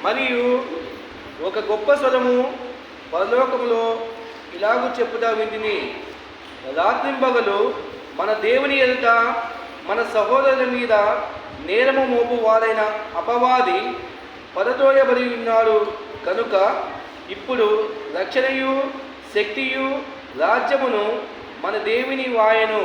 మరియు ఒక గొప్ప స్వరము పరలోకములో ఇలాగూ చెప్పుదా వింటిని, రాత్రింబగలు మన దేవుని ఎదుట మన సహోదరుల మీద నేరము మోపు వారైన అపవాది పదతోయబడి ఉన్నాడు కనుక ఇప్పుడు రక్షణయు శక్తియు రాజ్యమును మన దేవుని వాయను.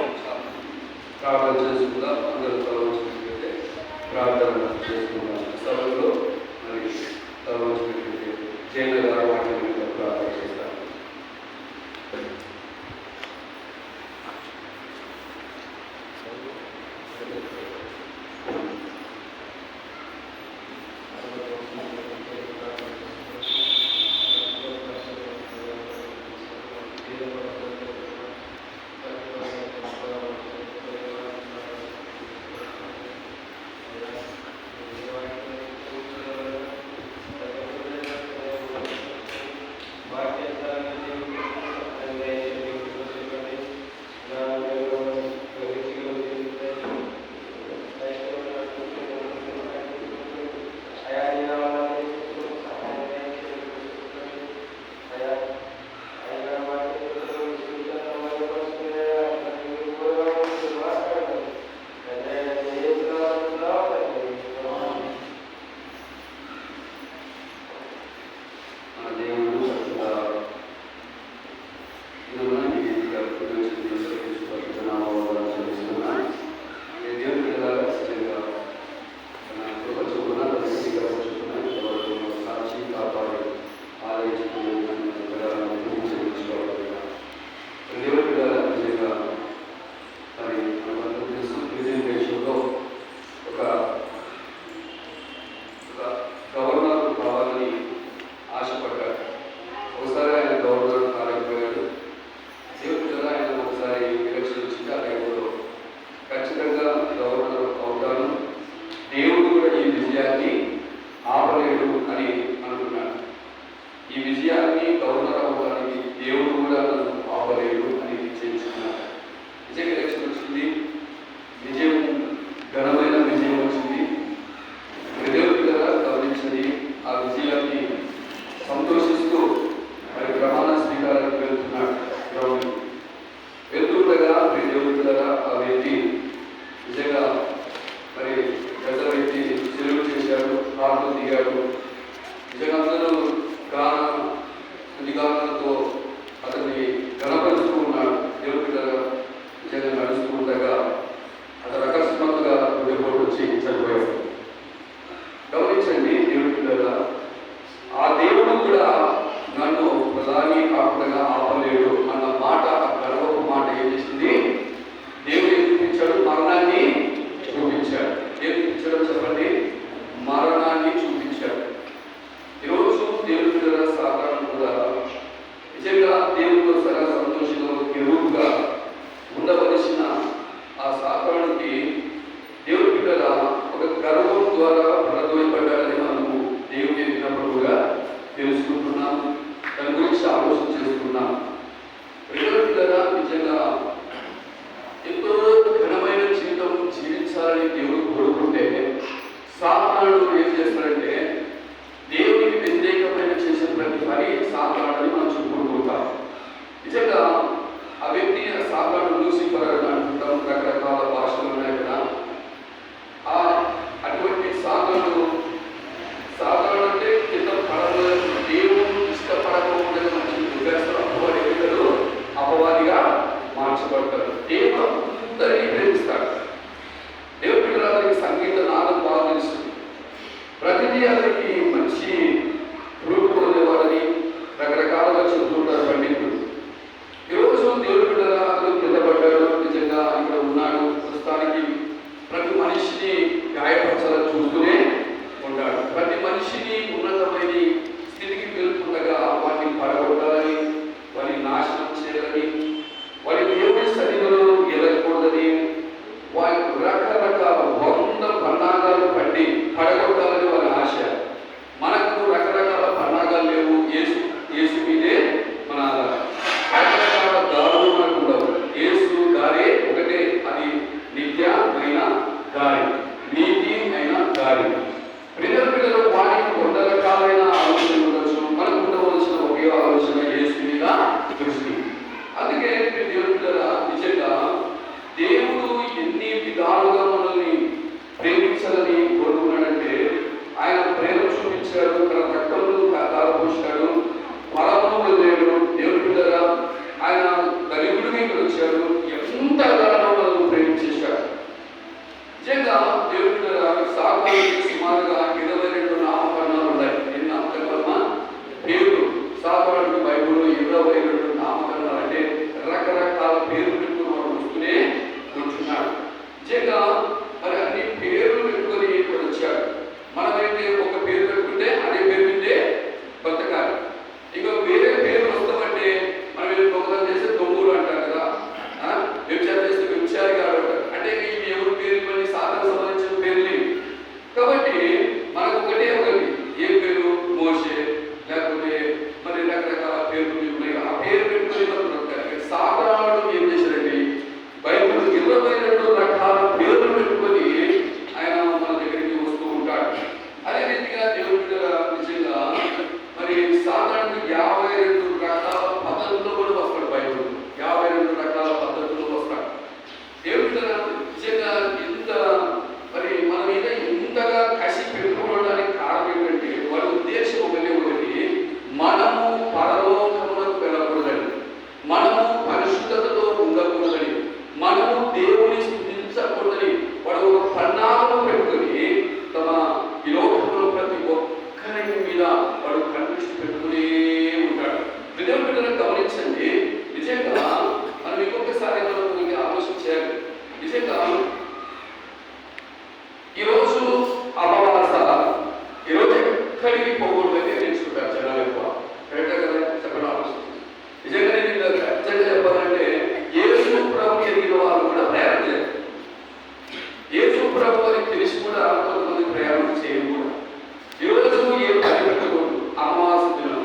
పన్నాగాలు పండి పడగొట్టాలని వాళ్ళ ఆశ. మనకు రకరకాల పన్నాగాలు 22 నామకరణాలు అంటే రకరకాల పేర్లు పెట్టుకుని వాడు వస్తూనే కూర్చున్నాడు. నిజంగా మరి అన్ని పేర్లు పెట్టుకొని ఇక్కడ వచ్చాడు. మనమైతే ఒక పేరు పెట్టుకుంటే అదే పేరు మీదే బతకాలి. ఇక వేరే పేర్లు వస్తామంటే మనం ఏదో దొంగతనం చేస్తే దొంగలు అంటారు కదా, వ్యభిచారం చేస్తే వ్యభిచారి గారు అంటారు. అంటే ఇవి ఎవరు పేరు ఇవన్నీ సాధన సంబంధించిన పేర్లు. కాబట్టి మనకు ఒకటి ఏ పేరు మోషే, లేకపోతే మరి రకరకాల పేర్లు ఉన్నాయి. ఆ పేరు పెట్టుకుని సాధారణ ఏం చేశారండి, బైబిల్ 22 రకాల పేర్లు పెట్టుకొని ఆయన మన దగ్గరికి వస్తూ ఉంటాడు. అదే రీతిగా దేవుడి నిజంగా మరి సాధారణంగా 52 రకాల పద్ధతుల్లో కూడా వస్తాడు. బైబిల్ 52 రకాల పద్ధతుల్లో వస్తాడు. దేవుడి నిజంగా ఇంత మరి మన మీద ఇంతగా కసి పెట్టుకోవడానికి కారణం ఏంటంటే వారి ఉద్దేశం ఒకటి, మనము పరలోకములకు వెళ్ళకూడదని, మనము పరిశుద్ధతలో ఉండకూడదని, మనము దేవుని స్తుతించకూడదని వాడు ఒక పన్నాగం పెట్టుకుని తమ ఈ లోకంలో ప్రతి ఒక్కరి మీద వాడు కనిపిస్తూ పెట్టుకునే ఉంటాడు. విధంగా గమనించండి. నిజంగా మనం ఇంకొకసారి మనం ఆలోచించాలి. నిజంగా ఈరోజు అమావాస, ఈరోజు ఎక్కడికి పోకూడదని నేర్చుకుంటారు జనాలు ఎక్కువ. కరెక్టే కదా? చెప్పడం ఆలోచించి నిజంగా నేను ఖచ్చితంగా చెప్పాలంటే యేసు ప్రభు ఎదిగిన వాళ్ళు కూడా ప్రయాణం చేయాలి. యేసు ప్రభు అని తెలిసి కూడా కొంతమంది ప్రయాణం చేయకూడదు. ఈరోజు ఏ పని పెట్టకూడదు. అమావాస దినం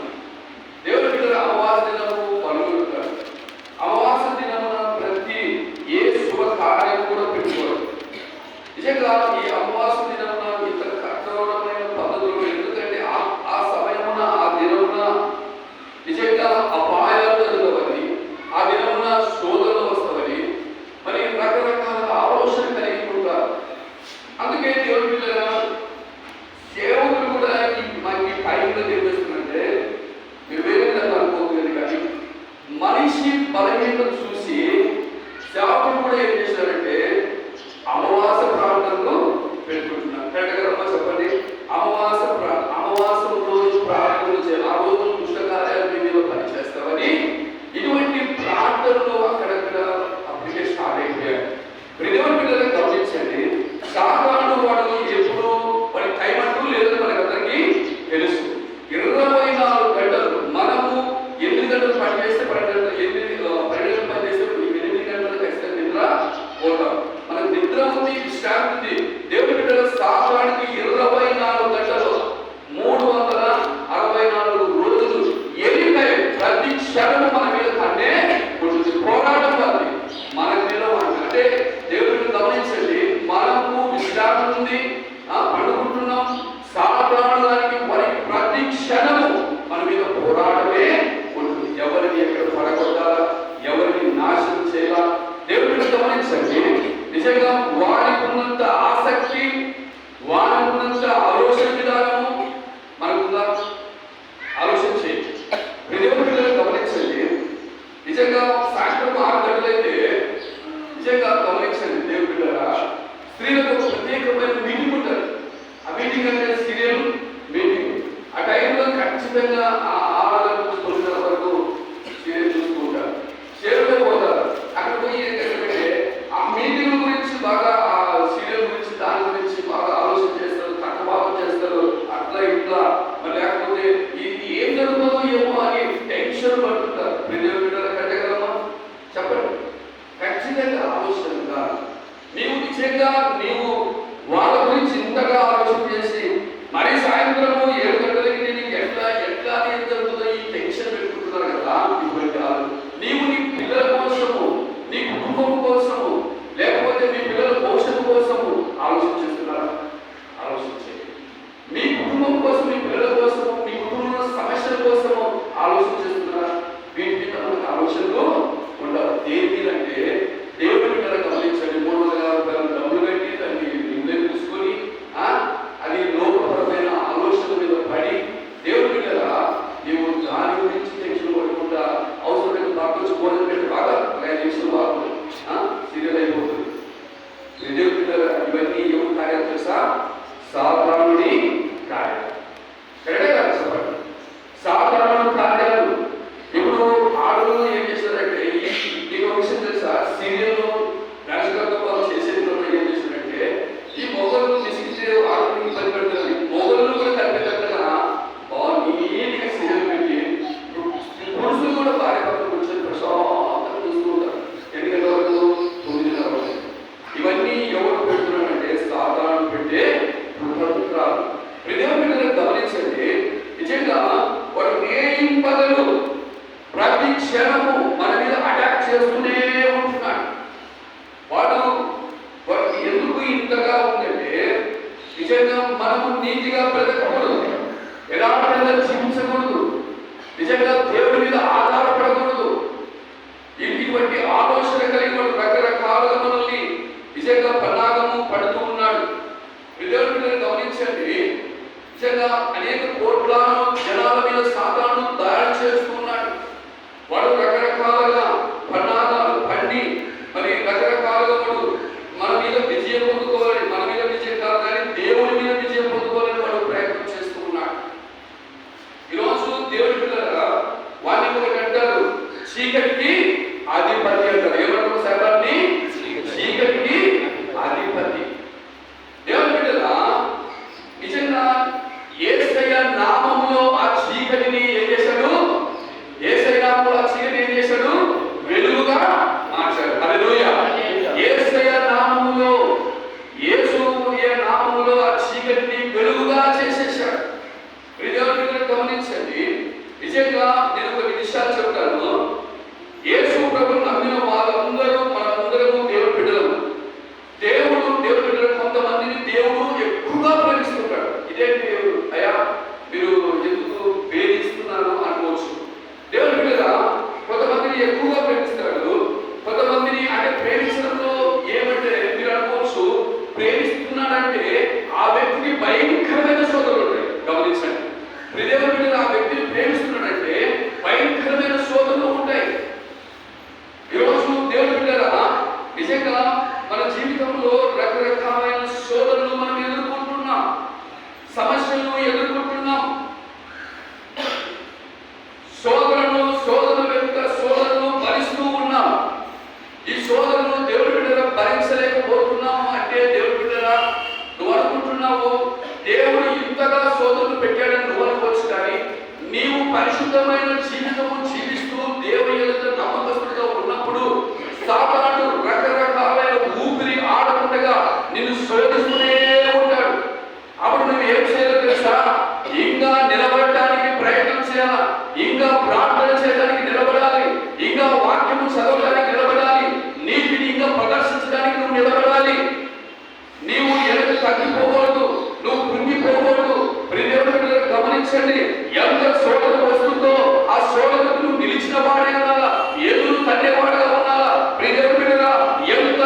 దేవుడి పిల్లల అమావాస దినము పనులుంటారు. అమావాస దినమున ప్రతి ఏ శుభ కార్యం కూడా పెట్టుకోవాలి. నిజంగా ఈ అమావాస దినమున ఇంత కఠోరమైన పద్ధతులు, ఎందుకంటే ఆ సమయమున ఆ దినమున నిజంగా అపాయాలు జరగవని, ఆ దినమున శోధనలు వస్తావని మరి రకరకాల ఆలోచన కలిగి ఉంటారు. అందుకే దేవుడి పిల్లల సేవకులు కూడా మనకి టైంలో చెప్పేస్తుందంటే మీరు వేరే విధంగా అనుకోలేదు. కానీ మనిషి బలహీనత చూసి సేవకులు కూడా ఏం చేశారంటే అమావాస ప్రార్థనలు పెట్టుకుంటున్నారు. కరెక్ట్గా రమ్మ చెప్పండి. అమావాసం రోజు ప్రార్థనలు చేయాలి. ఆ రోజు దుష్టకార్యాలు మీ మీద పనిచేస్తామని ఇటువంటి ప్రార్థనలు అక్కడక్కడ అప్పటికే స్టార్ట్ అయిపోయాయి. ప్రతివారి పిల్లలు గమనించండి. సాధారణ వాడు ఎప్పుడు వాడి టైం అంటూ లేదని మనకి అందరికీ తెలుసు. 24 గంటలు మనము 8 గంటలు పని చేస్తే 12 గంటలు పని చేస్తే 8 గంటలు ఖచ్చితంగా నిద్ర పోతాం. మనకు నిద్ర ఉంది, విశ్రాంతి ఉంది. దేవుడి బిడ్డల సాధారణకి 24 గంటలు 364 రోజులు ఎనీ టైం ప్రతి క్షణం మన మీద కంటే పోరాటం ఉంది మన మీద. అంటే దేవుడిని గమనించండి. మనకు విశ్రాంతి ఉంది, పడుకుంటున్నాం. సాధారణానికి మనకి ప్రతి క్షణము మన మీద పోరాటమే ఉంటుంది. ఎవరిని ఎక్కడ పడగొట్టాలా, ఎవరిని నాశనం చేయాలా దేవుడిని గమనించండి. నిజంగా వారికి ఉన్నంత ఆసక్తి, వారికి ఉన్నంత ఆలోచన విధానము మనకుందా? ఆలోచన చేయండి. దేవుడి పిల్లలు గమనించండి. నిజంగా సాయంత్రం 6 గంటలైతే నిజంగా గమనించండి. దేవుడి పిల్లల స్త్రీలకు ఒక ప్రత్యేకమైన మీటింగ్ ఉంటుంది. ఆ మీటింగ్ అంటే సీరియల్ మీటింగ్. ఆ టైంలో ఖచ్చితంగా ఆ 6 గంటలకు 9 గంటల వరకు సీరియల్ చూసుకుంటారు. చేరులో పోతారు. అక్కడ పోయి ఏంటంటే ఆ మీటింగ్ గురించి బాగా, ఆ సీరియల్ గురించి, దాని గురించి బాగా ఆలోచన చేస్తారు, తక్కువ చేస్తారు. అట్లా ఇట్లా మరి లేకపోతే ఇది ఏం జరుగుతుందో ఏమో అని టెన్షన్ పడుతుంటారు. కట్టగలమా చెప్పండి. ఖచ్చితంగా ఆలోచన నీవు నిజంగా నీవు వాళ్ళ గురించి ఇంతగా ఆలోచన చేసి మరి సాయంత్రము 7 గంటలకి నేను ఎట్లా ఏం జరుగుతుందో ఈ టెన్షన్ పెట్టుకుంటున్నారు కదా. ఇటువంటి నీవు నీ పిల్లల కోసము, నీ కుటుంబం కోసము, లేకపోతే మీ పిల్లల పోషణ కోసము ఆలోచన చేస్తున్నారా? ఆలోచించే మీ కుటుంబం కోసం, మీ పిల్లల కోసము, మీ కుటుంబంలో సమస్యల కోసము ఆలోచన చేస్తున్నారా? వీటి మీద మనకు ఆలోచనలు ఉండాలి. దేని మీద అంటే దేవుడి మీద గమనించండి. 350 రూపాయలు డబ్బులు కట్టి దాన్ని నిందే తీసుకొని అది లోకపరమైన ఆలోచన మీద పడి దేవుడి మీద నీవు దాని గురించి టెన్షన్ పడకుండా అవసరమైన బాగా భోజనం పెట్టి బాగా 5 నిమిషాలు బాగా సీరియల్ అయిపోతుంది. దేవుడి మీద ఇవన్నీ ఎవరు కార్యాలు తెలుసా? సాధారణుడి కార్యాలు. కరెక్టే కదా చెప్పండి. సాధారణ కార్యాలు మీద జీవించకూడదు, నిజంగా దేవుడి మీద ఆధారపడకూడదు. ఇటువంటి ఆలోచన కలిగిన వాడు రకరకాలుగా మనల్ని నిజంగా పన్నాగము పడుతూ ఉన్నాడు. దేవుడి మీద గమనించండి, నిజంగా అనేక కోట్లను జనాల మీద సాతాను దాడి చేస్తున్నాడు. వాడు రకరకాలుగా పన్నాగాలు పండి మరి రకరకాలుగా వాడు మన మీద విజయం పొందుకోవాలని, మన మీద విజయం కాదు కానీ దేవుడి మీద విజయం పొందుకోవాలని వాడు ప్రయత్నం చేస్తూ ఉన్నాడు. ఈరోజు దేవుడి పిల్లరా వాడిని ఒకటి అంటారు, చీకటికి అధిపతి అంటారు. ఏమంటారు సైతాన్ని? చీకటికి అధిపతి. దేవుడి పిల్లరా నిజంగా యేసయ్య నామములో ఆ చీకటిని ఏం చేశాడు? యేసయ్య నామములో ఆ చీకటిని ఏం చేశాడు? వెలుగుగా మార్చాడు. హల్లెలూయా. యేసయ్య నామములో, యేసు నామములో ఆ చీకటిని వెలుగుగా చేసేశాడు. దేవుని గమనించండి, నిజంగా నేను కొన్ని విషయాలు చెప్తాను. యేసు ప్రభువు నమ్మిన వాళ్ళందరూ మనందరము దేవుని బిడ్డలము. దేవుడి బిడ్డలు కొంతమందిని దేవుడు ఎక్కువగా ప్రేమిస్తుంటాడు. ఇదేంటి అయ్యా మీరు ఎందుకు వేధిస్తున్నారు అనుకోవచ్చు. దేవుని బిడ్డల కొంతమందిని ఎక్కువగా ప్రేమిస్తాడు, కొంతమందిని అంటే ప్రేమించడంలో ఏమంటే మీరు అనుకోవచ్చు, ప్రేమిస్తున్నాడంటే ఆ వ్యక్తికి భయంకరమైన శోధనలు ఉంటాయి. గమనించండి, దేవుని బిడ్డలు ఆ వ్యక్తిని ప్రేమిస్తున్నాడంటే భయంకరమైన శోధనలు ఉంటాయి. ఈరోజు దేవుని బిడ్డల నిజంగా మన జీవితంలో రకరకాలైన శోధనలు మనం ఎదుర్కొంటున్నాం, సమస్యలను ఎదుర్కొంటున్నాం. శోధన వెనుక శోధనలు భరిస్తూ ఉన్నాం. ఈ శోధనలు దేవుడి బిడ్డల భరించలేకపోతున్నాము అంటే దేవుడి బిడ్డల నువ్వు అనుకుంటున్నావు దేవుడు ఇంతగా శోధనలు పెట్టాడని నువ్వు అనుకోవచ్చు, కానీ నీవు పరిశుద్ధమైన జీవితము జీవిస్తూ దేవుని ఎదుట నమ్మకస్తుడిగా ఉన్నప్పుడు సాతాను రకరకాలైన ఊపిరి ఆడకుండా నిన్ను శోధిస్తూనే ఉంటాడు. అప్పుడు నువ్వు ఏం చేయాలో తెలుసా? ఇంకా నిలబడటానికి ప్రయత్నం చేయాలా, ఇంకా ప్రార్థన చేయడానికి నిలబడాలి, ఇంకా వాక్యము చదవడానికి నిలబడాలి, నీతిని ఇంకా ప్రదర్శించడానికి నువ్వు నిలబడాలి. నీవు వెనక తగ్గిపోకూడదు, నువ్వు కృంగిపోకూడదు. దేవుని గమనించండి, ఎంత శోధన వస్తుందో ఆ శోధనకు నువ్వు నిలిచిన వాడే ఉండాలా, ఎదురు తన్నేవాడుగా ఉండాలా. దేవుని బిడ్డగా ఎంత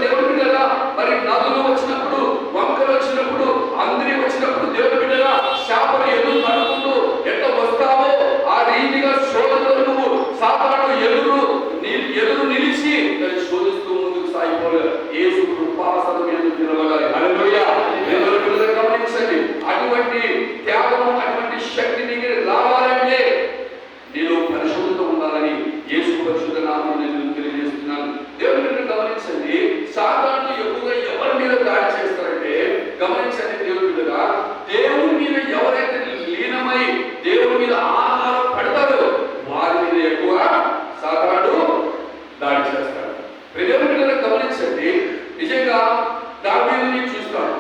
దేవుని బిడ్డగా మరి నదులు వచ్చినప్పుడు, వంకలు వచ్చినప్పుడు, అందరి వచ్చినప్పుడు దేవుని బిడ్డగా శాపను ఎదురు తడుకుంటూ ఎంత వస్తావో ఆ రీతిగా శోధనలో నువ్వు సాతాను ఎదురు నిలిచి శోధిస్తూ ముందుకు సాగిపోలేదు. యేసు కృపాసనం ఎందుకు నిలబడాలి. హల్లెలూయా. దేవుని బిడ్డగా గమనించండి, అటువంటి త్యాగము అటువంటి శక్తి నీకు రావాలంటే నీలో పరిశుద్ధత ఉండాలని యేసు పరిశుద్ధ నామములో నేను తెలియజేస్తున్నాను. దేవుని బిడ్డగా గమనించండి, సాతాను ఎక్కువగా ఎవరి మీద దాడి చేస్తారంటే గమనించండి దేవుని బిడ్డగా, దేవుని మీద ఎవరైతే లీనమై దేవుని మీద ఆధారపడతారో వారి మీద ఎక్కువ సాతాను దాడి చేస్తాడు. దేవుని బిడ్డగా గమనించండి, నిజంగా దావీదుని చూస్తాడు.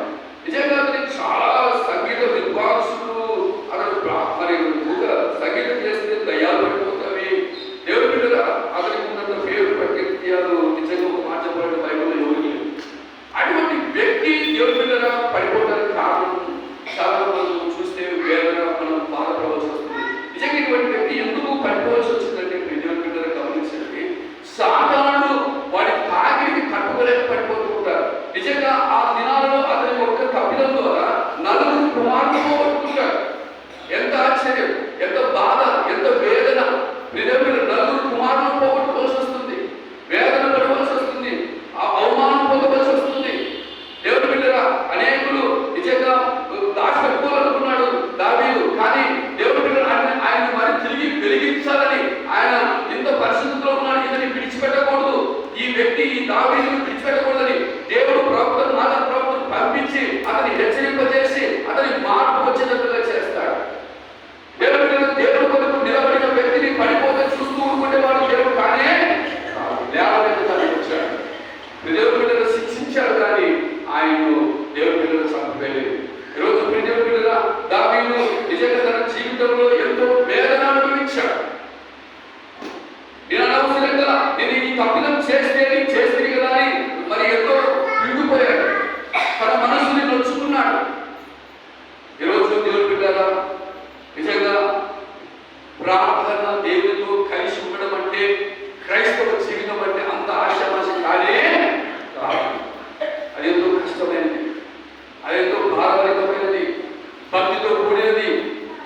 నిజంగా అతనికి చాలా సంగీత విద్వాంసులు, అతను మరి సంగీతం చేస్తే దయ్యాలు పడిపోతాయి. దేవుని బిడ్డగా అతనికి ఉన్నంత పేరు ప్రఖ్యాతులు నిజంగా ఒక మాట చెప్పాలంటే బైబిల్లో ఎవరు లేదు. అటువంటి వ్యక్తి దేవుని బిడ్డగా పడిపోవడానికి కారణం చాలా మనం చూస్తే వేదన, మనం బాధపడవలసి వస్తుంది. నిజంగా ఇటువంటి వ్యక్తి ఎందుకు పడిపోవలసి వచ్చిందంటే దేవుని బిడ్డగా గమనించండి, సాధారణ వాడి తాకిడికి తట్టుకోలేక పడిపోతూ ఉంటారు. నిజంగా ఆ దినాలలో అతని ఒక్క తప్పిదం ద్వారా నలుగురు కుమారులు పోగొట్టుకుంటారు. ఎంత ఆశ్చర్యం, ఎంత బాధ, ఎంత వేదన. నలుగురు కుమారులు పోగొట్టుకోవాల్సి వస్తుంది, వేదన పడవలసి వస్తుంది, ఆ అవమానం పొందవలసి వస్తుంది. దేవుని బిడ్డరా అనేకులు నిజంగా దాచిపెట్టుకోవాలనుకున్నాడు దావీదు, కానీ దేవుని బిడ్డ ఆయన మరి తిరిగి వెలిగించాలని, ఆయన ఇంత పరిస్థితుల్లో ఉన్నాడు, ఇతని విడిచిపెట్టకూడదు, ఈ వ్యక్తి ఈ దావీదుని విడిచిపెట్టకూడదని దేవుడు ప్రవక్తను, నాథన్ ప్రవక్తను పంపించి అతని హెచ్చరింపజేసి అతని మార్పు వచ్చేటట్టుగా చేస్తాడు. దేవుడు కొరకు నిలబడిన వ్యక్తిని పడిపోతే చూస్తూ ఊరుకునేవాడు దేవుడు కానీ లేవనెత్తుతానికి వచ్చాడు. దేవుడి బిడ్డను శిక్షించాడు, కానీ ఆయన దేవుడి బిడ్డను చంపలేదు. ఈరోజు దేవుడి బిడ్డగా దావీదు నిజంగా తన జీవితంలో ఎంతో వేదన అనుభవించాడు. నేను అనవసరంగా నేను ఈ తప్పిదం చేస్తే కదా అని మరి ఎంతో తిరిగిపోయాడు, తన మనసుని నొచ్చుకున్నాడు. ఈరోజు దేవుడి బిడ్డ బిడ్డలారా, నిజంగా ప్రార్థన దేవునితో కలిసి ఉండడం అంటే క్రైస్తవ జీవితం అంటే అంత ఆశామాష కాదే కాదు. అదెంతో కష్టమైనది, అదెంతో భారభరితమైనది, భక్తితో కూడినది.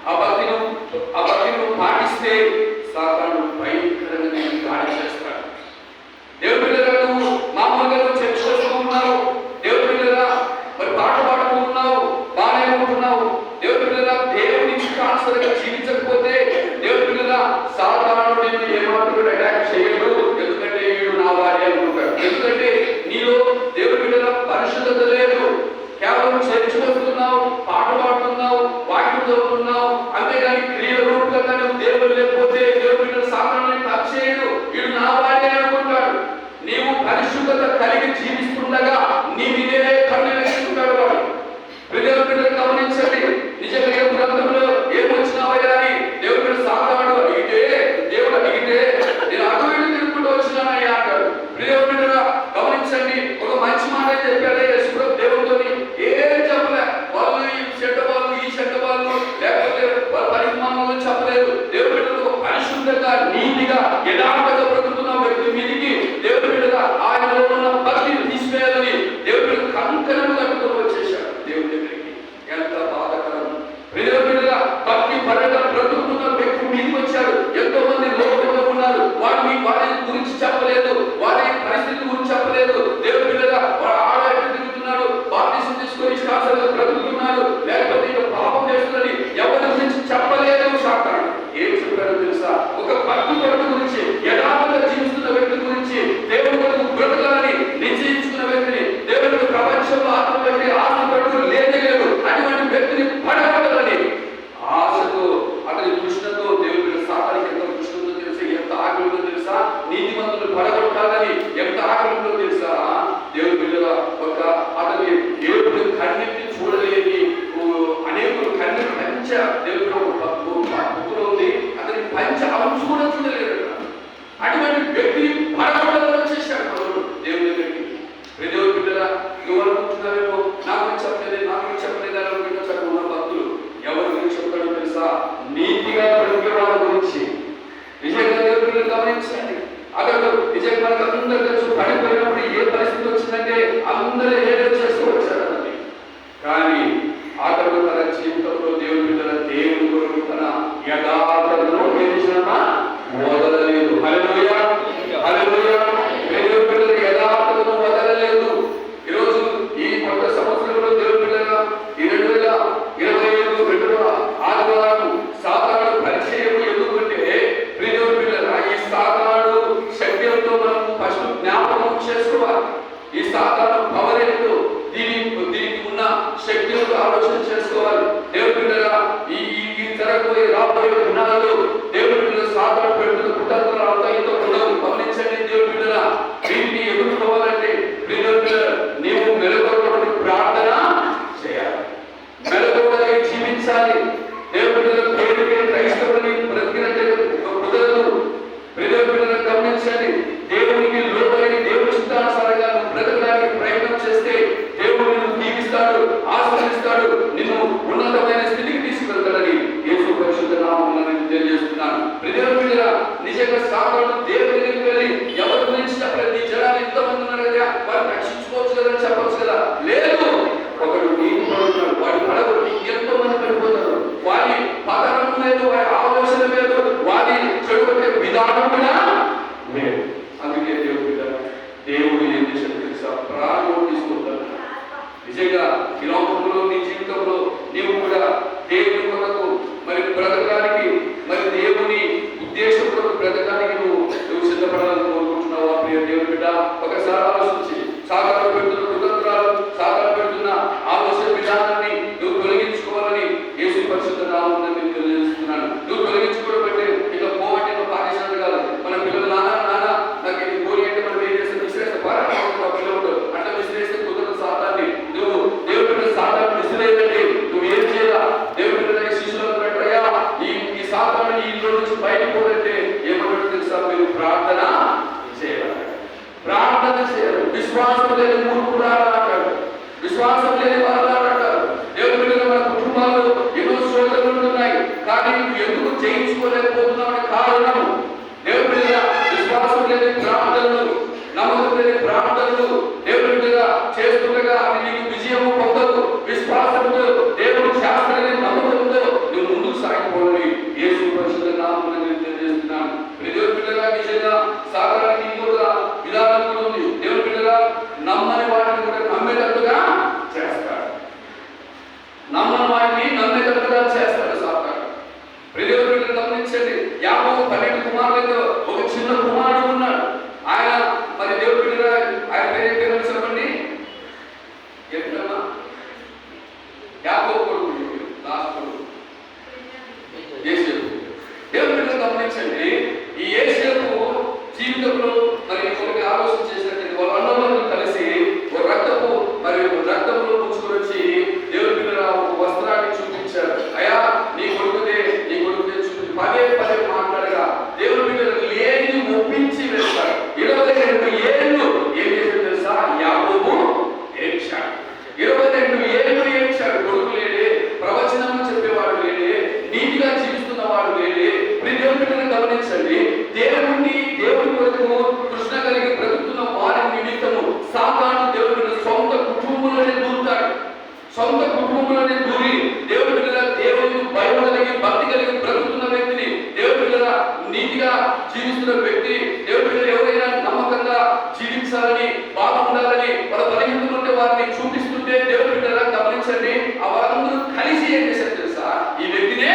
ఆ భక్తిని పాటిస్తే సాతాను భయంకరంగా దాడి చేస్తాడు. దేవుడి పిల్లలు మామూలుగా చర్చ వస్తూ ఉన్నావు, దేవుడి పిల్లల మరి పాట పాడుతూ ఉన్నావు, బాగానే ఉంటున్నావు. దేవుడి పిల్లల దేవుని ఇష్టానుసారంగా జీవించకపోతే దేవుడి పిల్లల సాతాను నేను ఏమాత్రం అటాక్ చేయడు. ఎందుకంటే వీడు నా వారి అనుకుంటాడు. ఎందుకంటే నీలో దేవుడి పిల్లల పరిశుద్ధత లేదు. కేవలం చర్చ వస్తున్నావు, పాట పాడుతున్నావు, వాక్యం చదువుతున్నావు, అంతేగాని క్రియల రూపంగా నువ్వు దేవుడు లేకపోతే దేవుడి పిల్లల సాతాను టచ్ చేయడు. వీడు నా వారి అనుకుంటాడు. నీవు పరిశుద్ధత కలిగి జీవిస్తుండగా నీ మీదే కళ్ళు వేసుకుంటాడు వాడు. దేవుడి బిడ్డలు గమనించండి, నిజంగా గ్రంథంలో ఏమొచ్చినావయ్యా అని దేవుడి బిడ్డ సాతాడు అడిగితే, దేవుడు అడిగితే నేను అటు ఇటు తిరుగుకుంటూ వచ్చినానయ్యా అంటాడు. దేవుడి బిడ్డగా గమనించండి, ఒక మంచి మాట చెప్పాడే యేసుప్రభు దేవుడితోని. ఏం చెప్పలే, వాళ్ళు ఈ చెడ్డ వాళ్ళు, ఈ చెడ్డ వాళ్ళు, లేకపోతే వాళ్ళ పరిమాణాలను చెప్పలేదు. దేవుడి బిడ్డలు ఒక పరిశుద్ధంగా నీతిగా యథార్థంగా బ్రతుకుతున్న వ్యక్తి మీదికి దేవుడి బిడ్డగా ఆయనలో ఉన్న భక్తిని తీసివేయాలని దేవుడి బిడ్డ కంకణం కట్టుకొని వచ్చేశాడు దేవుడి దగ్గరికి. ఎంత బాధకరం! దేవుడి బిడ్డగా భక్తి పరంగా బ్రతుకుతున్న వ్యక్తి మీదకి వచ్చాడు. ఎంతో మంది లోకంలో ఉన్నారు, వారి గురించి చెప్పలేదు, వారి పరిస్థితి గురించి చెప్పలేదు. దేవుడి బిడ్డగా వాడు ఆడ తిరుగుతున్నాడు, బాప్తిసం తీసుకొని ఇష్టానుసారంగా బ్రతుకుతున్నాడు, లేకపోతే ఇక పాపం చేస్తుందని ఎవరి గురించి చెప్పలేదు. సాతాను ఏం చెప్పాడో తెలుసా? ఒక భక్తి కొరకు గురించి, యథార్థంగా జీవిస్తున్న వ్యక్తి గురించి, దేవుడి కొరకు బ్రతకాలని నిశ్చయించుకున్న వ్యక్తిని, దేవుడి ప్రపంచంలో ఆత్మపడి ఆత్మపడు లేదలేదు అటువంటి వ్యక్తిని పడగొట్టాలని ఆశతో, అతని కృష్ణతో దేవుడి సాతానికి ఎంత కృష్ణతో తెలుసా, ఎంత ఆకలితో తెలుసా, నీతిమంతులు పడగొట్టాలని ఎంత ఆకలితో తెలుసా. దేవుడి బిడ్డల ఒక అతని దేవుడు కన్నెత్తి చూడలేని అనేకులు కన్నెత్తి పంచ దేవుడు బుక్కులో ఉంది, అతని పంచ అంచు కూడా చూడలేదు. అటువంటి వ్యక్తిని పడగొట్టాలని వచ్చేసాడు దేవుడి దగ్గరికి. దేవుడి బిడ్డల నువ్వు అనుకుంటున్నావేమో, నాకు చెప్పలేదు, నాకు చెప్పలేదు అని అనుకుంటూ ఉన్న భక్తులు ఎవరి గురించి చెప్తాడో తెలుసా? నీతిగా బ్రతికే వాళ్ళ గురించి. నిజంగా దేవుడు గమనించండి, అతడు నిజంగా మనకు అందరూ తెలుసు, పడిపోయినప్పుడు ఏ పరిస్థితి వచ్చిందంటే అందరూ ఏదో చేస్తూ వచ్చాడు. కానీ అతడు తన జీవితంలో దేవుడి బిడ్డల దేవుడి కొరకు తన యథార్థతను వదలలేదు. హల్లెలూయా, హల్లెలూయా. దేవుడి బిడ్డల యథార్థతను వదలలేదు. ఈరోజు ఈ కొత్త సంవత్సరంలో దేవుడి బిడ్డగా 2025 ఆదివారం సాతాను పరిచయం. ఎందుకంటే దేవుడి బిడ్డల ఈ సాతాను శక్తితో మనం ఫస్ట్ జ్ఞాపకం చేసుకోవాలి. ఈ సాతాను పవర్ ఏంటో, దీనికి ఉన్న శక్తులతో ఆలోచన చేసుకోవాలి. దేవుడి బిడ్డగా ఈ జరగబోయే రాబోయే దినాల్లో దేవుడి బిడ్డల సాతాను పెడుతున్న కుట్రలు అంతా ఇంత ఉండవు. గమనించండి దేవుడి బిడ్డల, వీటిని ఎదుర్కోవాలంటే దేవుడి బిడ్డ నీవు మెలకువతో ప్రార్థన చేయాలి, మెలకువగా జీవించాలి. దేవుడి బిడ్డల పేరుకి క్రైస్తవుని బ్రతికినట్టే కుదరదు. దేవుడి బిడ్డలను గమనించండి, దేవునికి లోబడి దేవుడి చిత్తానుసారంగా బ్రతకడానికి ప్రయత్నం చేస్తే దేవుడు నిన్ను దీవిస్తాడు, ఆశీర్వదిస్తాడు, నిన్ను ఉన్నతమైన స్థితికి తీసుకెళ్తాడని యేసు పరిశుద్ధ నామమున తెలియజేస్తున్నాను. దేవుడి బిడ్డల, నిజంగా సాతాను దేవుడి దగ్గరికి వెళ్ళి ఎవరి గురించి చెప్పలేదు. నీ జనాలు ఇంతమంది ఉన్నారు కదా, వారిని రక్షించుకోవచ్చు కదా అని చెప్పవచ్చు కదా. లేదు, ఒకడు నీకు పడుతున్నాడు, వాడి పడగొట్టి ఎంతో మంది పడిపోతారు. వారి పతనం లేదు, వారి ఆలోచన లేదు, వారి చెడుపడే విధానం కూడా లేదు. అందుకే దేవుడి బిడ్డ, దేవుడు ఏం చేశాడు తెలుసా? ప్రాణం తీసుకుంటాడు. నిజంగా ఈ లోకంలో నీ జీవితంలో నీవు కూడా దేవుని కొరకు మరి బ్రతకడానికి, మరి దేవుని ఉద్దేశం కొరకు బ్రతకడానికి నువ్వు సిద్ధపడాలని కోరుకుంటున్నావా? ప్రియ దేవుని బిడ్డ, ఒకసారి ఆలోచించి సాతాను పెడుతున్న కుతంత్రాలు, సాతాను పెడుతున్న ఆలోచన విధానాన్ని నువ్వు తొలగించుకోవాలని యేసు పరిశుద్ధ నామమున నేను తెలియజేస్తున్నాను. నువ్వు తొలగించుకోవడం అంటే ఇక పోవంటే పాటించినట్టు కాదు. మన పిల్లలు నాన్న నాకు ఇది కోరి అంటే మనం ఏం చేస్తే విసిరేస్తే పారాడు పిల్లలు అట్లా విసిరేస్తే కుదరదు. సాతాన్ని నువ్వు దేవుడి బిడ్డ సాతాన్ని విసిరేయండి. నువ్వు ఏం చేయాలా? దేవుడి బిడ్డ శిష్యులు అయ్యా ఈ సాతాన్ని ఈ ఇంట్లో నుంచి బయటకు పోదంటే ఏమన్నా తెలుసా? మీరు ప్రార్థన చేయాలి, ప్రార్థన చేయాలి. విశ్వాసం లేని మూర్ఖురాలు అంటాడు, విశ్వాసం లేని వాళ్ళు అంటారు. దేవుడి బిడ్డ మన కుటుంబాల్లో ఎన్నో కానీ నువ్వు ఎందుకు జయించుకోలేకపోతున్నావు కారణం దేవుడి మీద విశ్వాసం లేని ప్రార్థనలు, నమ్మకం లేని ప్రార్థనలు దేవుడి మీద చేస్తుండగా అవి నీకు విజయము పొందవు. విశ్వాసంతో దేవుడు శాస్త్రాన్ని నమ్మకంతో నువ్వు ముందుకు సాగిపోవాలి. యేసు పరిశుద్ధ నామమున నేను తెలియజేస్తున్నాను. దేవుడి బిడ్డగా నిజంగా సాగరానికి ఇంకొక విధానం కూడా ఉంది. దేవుడి బిడ్డగా నమ్మని వాటిని కూడా నమ్మేటట్టుగా చేస్తాడు. నమ్మని వాటిని నమ్మేటట్టుగా చేస్తాడు సాతాను. దేవుడి బిడ్డలు గమనించండి. యాకోబు 12 కుమారులతో ఒక చిన్న కుమారుడు ఉన్నాడు. ఆయన మరి దేవుడి బిడ్డగా ఆయన పేరు చెప్పండి. ఎప్పుడమ్మా యాకోబు కొడుకు, లాస్ట్ కొడుకు యేసేపు. దేవుడి బిడ్డలు గమనించండి. ఈ యేసేపు జీవితంలో మరి ఒకటి ఆలోచన చేసినట్టు వాళ్ళ అన్నదమ్ములు కలిసి ఒక రక్తంలో పుచ్చుకొని వచ్చి దేవుడి బిడ్డల ఒక వస్త్రాన్ని చూపించారు. అయ్యా నీ కొడుకుదే చూపించి పదే మాట్లాడగా దేవుడి బిడ్డలకు లేని ఒప్పించి వేస్తాడు. 22 ఏళ్ళు ఏం చేశాడు తెలుసా? యాకోబు ఏడ్చాడు. 22 ఏళ్ళు ఏడ్చాడు. కొడుకు లేడే, ప్రవచనం చెప్పేవాడు లేడే, నీతిగా జీవిస్తున్నవాడు లేడే. దేవుడి బిడ్డను గమనించండి. దేవుడి కొరకు కృష్ణ కలిగి బ్రతుకుతున్న వారి నిమిత్తము సాతాను దేవుడి సొంత కుటుంబంలోనే దూరుతాడు. సొంత కుటుంబంలోనే దూరి దేవుడి బిడ్డల దేవుడికి భయం కలిగి భక్తి కలిగి బ్రతుకుతున్న వ్యక్తిని, దేవుడి బిడ్డల నీతిగా జీవిస్తున్న వ్యక్తి, దేవుడి బిడ్డలు ఎవరైనా నమ్మకంగా జీవించాలని బాగుండాలని వాళ్ళ బలహీనతలు ఉంటే వారిని చూపిస్తుంటే దేవుడి బిడ్డల గమనించండి. ఆ వారందరూ కలిసి ఏం చేశారు తెలుసా? ఈ వ్యక్తినే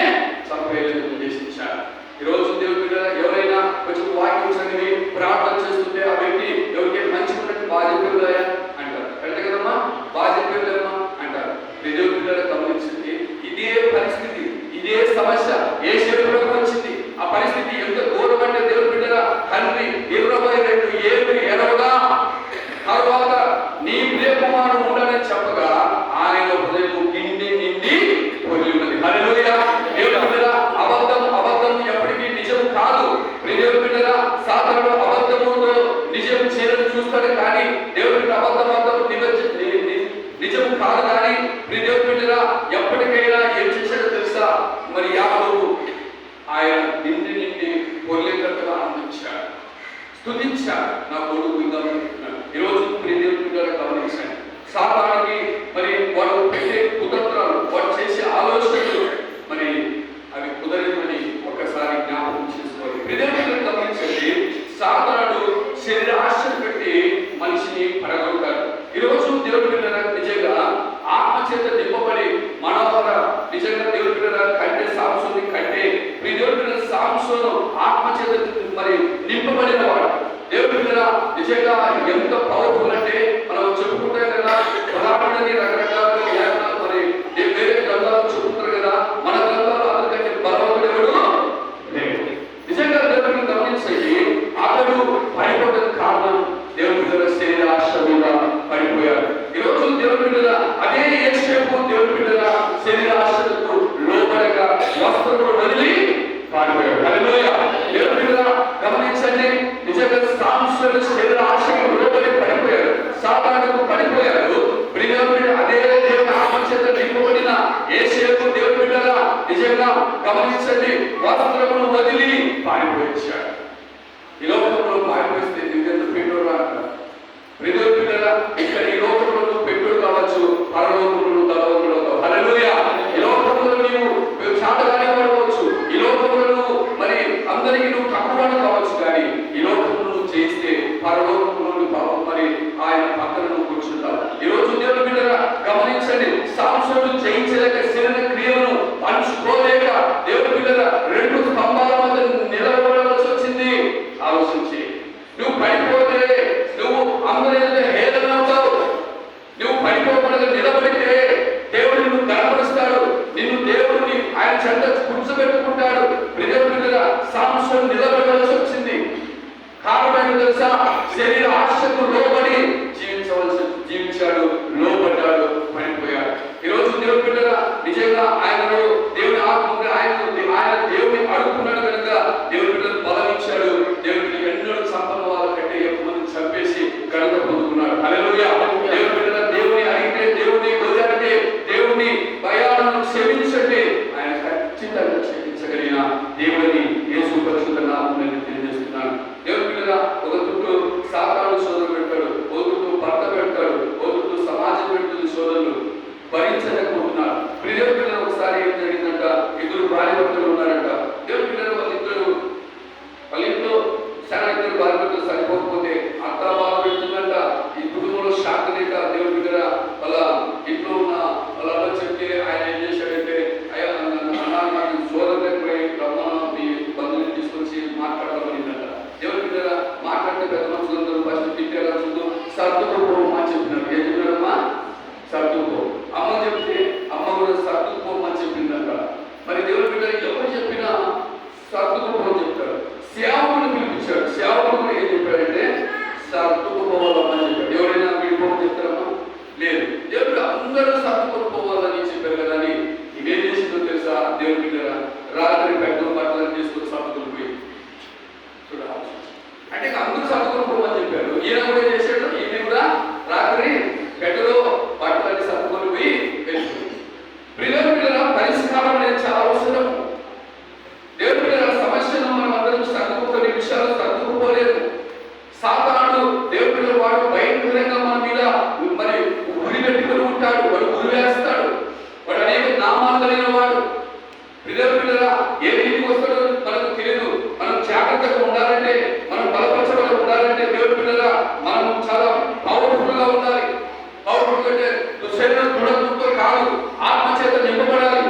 చంపేయాలని ఉద్దేశించారు. ఈరోజు దేవుడి బిడ్డల ఎవరైనా కొంచెం వాక్యం చదివి ప్రార్థన చేస్తుంటే ఆ వ్యక్తి ఎవరికి మంచి ఉన్నట్టు బాగా చెప్పేదా అంటారు. కరెక్ట్ కదమ్మా? బాగా చెప్పేదమ్మా అంటారు. దేవుడి బిడ్డల గమనించింది. ఇదే పరిస్థితి, ఇదే సమస్య ఏ శరీరంలో వచ్చింది. ఆ పరిస్థితి ఎంత ఘోరం అంటే దేవుడి బిడ్డల తండ్రి 22 ఏళ్ళు ఎడవగా తర్వాత నీ ప్రియ కుమారుడు ఉండని చెప్పగా ఆయన హృదయం నిండి పొంది ఉన్నది. హల్లెలూయా. దేవుడి బిడ్డల అబద్ధం ఎప్పటికీ నిజం కాదు. దేవుడి బిడ్డల సాతానుడు అబద్ధముతో నిజం చేయాలని చూస్తాడు. కానీ దేవుడి బిడ్డ అబద్ధం నిజం కాదు. కానీ దేవుడి బిడ్డల ఎప్పటికైనా ఏం చేశాడో తెలుసా? మరి యాకోబు ఆయన నిండి పొర్లేటట్టుగా ఆనందించాడు, స్తుతించాడు. నా కొడుకు ఈరోజు దేవుడి బిడ్డల గమనించండి. సాతానికి మరి వాడు పెట్టే కుతంత్రాలు, వాడు చేసే ఆలోచనలు మరి అవి కుదరని ఒక్కసారి జ్ఞాపకం చేసుకోవాలి. దేవుడి గమనించండి. సాతానుడు శరీర ఆశలు పెట్టి మనిషిని పడగొడతాడు. ఈరోజు దేవుడి బిడ్డల నిజంగా ఆత్మచేత నింపబడి మనోహర నిజంగా దేవుడి బిడ్డల కంటే సాంసోని కంటే దేవుడి బిడ్డల సాంసోను ఆత్మచేత మరి నింపబడిన వాడు. దేవుడి బిడ్డల నిజంగా ఎంత పవర్ఫుల్ అంటే మనం చెప్పుకుంటాం కదా. బలపడని రకరకాలుగా మరి వేరే గ్రంథాలు చెప్పుకుంటారు కదా. మన గ్రంథాలు అందరికంటే బలవంతుడు నిజంగా దేవుడిని గమనించండి. అతడు పడిపోవడం కారణం దేవుడి బిడ్డల శరీర ఆశ మీద పడిపోయాడు. ఈరోజు దేవుడి బిడ్డల అదే యేసేపు దేవుడి బిడ్డల శరీర ఆశలకు లోబడగా వస్త్రములు వదిలి పారిపోయాడు. హల్లెలూయా. దేవుడి బిడ్డల గమనించండి. నిజంగా సాంసోను శరీర ఆశకు లోబడి పడిపోయాడు, సాతానుకు పడిపోయాడు. అదే దేవుని ఆత్మచేత నింపబడిన యేసేపు దేవుడి బిడ్డల నిజంగా గమనించండి. వస్త్రమును వదిలి పారిపోయించాడు. ఈ లోకంలో పారిపోయిస్తే ఎంత పెట్టుడు అంటారు. దేవుడి బిడ్డల ఇక్కడ ఈ లోకంలో నువ్వు పెట్టుడు కావచ్చు, పరలోకంలో తలవంతుడు అవుతావు. హల్లెలూయా. ఈ లోకంలో నీవు చాటగానే పడవచ్చు, ఈ లోకంలో నువ్వు మరి అందరికీ నువ్వు తక్కువ కావచ్చు. కానీ ఈ లోకంలో నువ్వు చేస్తే పరలోకంలో మరి ఆయన పక్కన నువ్వు కూర్చుంటావు. ఈ రోజు దేవుడి బిడ్డల గమనించండి. సాంసోను జయించలేక శరీర క్రియలను పంచుకోలేక దేవుడి బిడ్డల 2 స్తంభాల మధ్య నిలబడవలసి వచ్చింది. ఆలోచించి నువ్వు పడిపోతే నువ్వు అందరి హేళన అవుతావు. నువ్వు పడిపోకుండా నిలబడితే దేవుడు నిన్ను కనపరుస్తాడు. నిన్ను దేవుడిని ఆయన చెంత కూర్చోబెట్టుకుంటాడు. దేవుడి బిడ్డల సాంసోను నిలబడవలసి వచ్చింది. కారణం తెలుసా? శరీర ఆశకు లోబడి జీవించాడు, లోబడ్డాడు, పడిపోయాడు. ఈరోజు దేవుడి బిడ్డల నిజంగా ఆయనలో దేవుని ఆత్మ ఆయన దేవుని అడుగుతున్నాడు కనుక దేవుడి బిడ్డలు బలం ఇచ్చాడు. దేవుడి బిడ్డలు ఎన్నో సంపన్న వాళ్ళ కంటే ఎక్కువ మంది చంపేసి ఘనత పొందుకున్నాడు. హల్లెలూయా. దేవుడి బిడ్డల దేవుని అడిగితే, దేవుని వదిలితే, దేవుని భయాలను క్షమించండి, ఆయన ఖచ్చితంగా క్షమించగలడు. దేవుడి దగ్గర రాత్రి పెట్టడం బట్టలను తీసుకొని సర్దుకుని పోయి చూడాలి. అంటే అందరూ సర్దుకుని పోమని చెప్పారు. ఈయన కూడా ఏం చేశాడు? ఈయన కూడా రాత్రి పెట్టలో బట్టలన్నీ సర్దుకొని పోయి వెళ్ళిపోయి. ప్రియుల పరిష్కారం అనేది చాలా అవసరం. దేవుడి పిల్లల సమస్యను మనం అందరం సర్దుకునే విషయాలు సర్దుకుపోలేదు. సాతానుడు దేవుడి పిల్లల వాడు భయంకరంగా మన మీద మరి ఉరి పెట్టుకుని ఉంటాడు. వాడు ఉరి వేస్తాడు. వాడు అనేక నామాలు కలిగిన వాడు. దేవుడి పిల్లల ఏ రీతికి వస్తాడో మనకు తెలియదు. మనం జాగ్రత్తగా ఉండాలంటే, మనం బలపరచబడి ఉండాలంటే దేవుడి పిల్లల మనం చాలా పవర్ఫుల్ గా ఉండాలి. పవర్ఫుల్ అంటే శరీరం దృఢత్వంతో కాదు, ఆత్మచేత నింపబడాలి.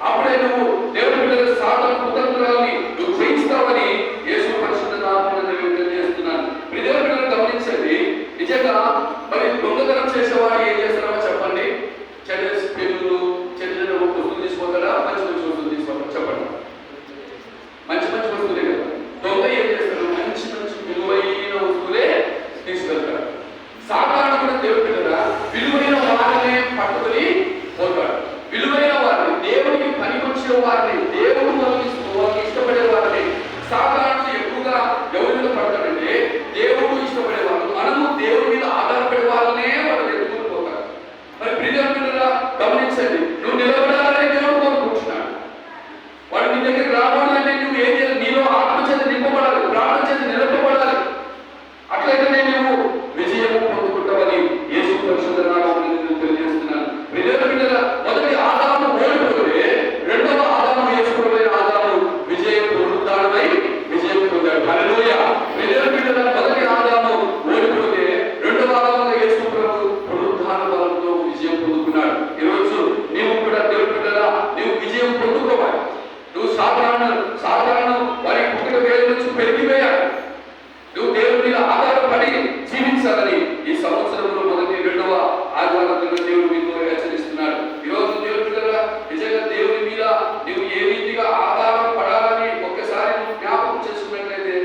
అప్పుడే నువ్వు దేవుడి పిల్లల సాధన కుతంత్రాలని నువ్వు జయిస్తావని యేసు పరిశుద్ధ నామమున తెలియజేస్తున్నాను. దేవుడి పిల్లలు గమనించండి. నిజంగా మరి దొంగతనం చేసేవాడు ఏం చేస్తారో చెప్పండి. చెడ్డ పెరుగులు చెడ్డ వస్తువులు తీసుకోగలరా? మంచి మంచి వస్తువులు తీసుకోగలరా? చెప్పండి. మంచి మంచి వస్తువులే కదా. దొంగ ఏం చేస్తారు? మంచి మంచి విలువైన వస్తువులే తీసుకెళ్తారు. సాధారణ కూడా దేవుడి పిల్లల విలువైన వారిని పట్టుకొని పోతాడు. విలువైన వారిని, దేవుడికి పనికొచ్చే వారిని, దేవుడు వాళ్ళకి ఇష్టపడే వారిని సాధారణ ఎక్కువగా ఎవరి మీద పడతాడంటే దేవుడు ఇష్టపడే వాళ్ళు. మనము దేవుడి మీద ఆధారపడే వాళ్ళనే వాళ్ళు ఎత్తుకుని పోతారు. మరి ప్రియుల పిల్లల గమనించండి. నువ్వు నిలబడాలని దేవుడు కోరుకుంటున్నాడు. వాడు నీ దగ్గరికి రావాలంటే నువ్వు ఏం చేయాలి? నీలో ఆత్మచేత నింపబడాలి, ప్రాణం చేత నిలపబడాలి. అట్లయితేనే నువ్వు విజయం పొందుకుంటావని యేసు పరిశుద్ధ నామమున తెలియజేస్తున్నాను. ప్రియుల పిల్లల మొదటి ఆదాము ఓడిపోతే రెండవ ఆదాము యేసుప్రభువైన ఆదాము విజయం పొందుతాడై విజయం పొందాడు. హల్లెలూయా. ప్రియుల పిల్లల మొదటి ఆదాము ఓడిపోతే రెండవ ఆదాము యేసుప్రభు పునరుద్ధాన బలంతో విజయం పొందుకున్నాడు. ఈరోజు నీవు కూడా దేవుడి పిల్లల నీవు విజయం పొందుకోవాలి. నువ్వు సాధారణ వారి పుట్టుక వేల నుంచి పెరిగిపోయాడు. నువ్వు దేవుడి మీద ఆధారపడి జీవించాలని ఈ సంవత్సరంలో మొదటి రెండవ ఆదివారం దేవుడు మీతో హెచ్చరిస్తున్నాడు. ఈరోజు దేవుడి పిల్లల నిజంగా దేవుడి మీద నువ్వు ఏ రీతిగా ఆధారపడాలని ఒక్కసారి నువ్వు జ్ఞాపకం చేసుకున్నట్లయితే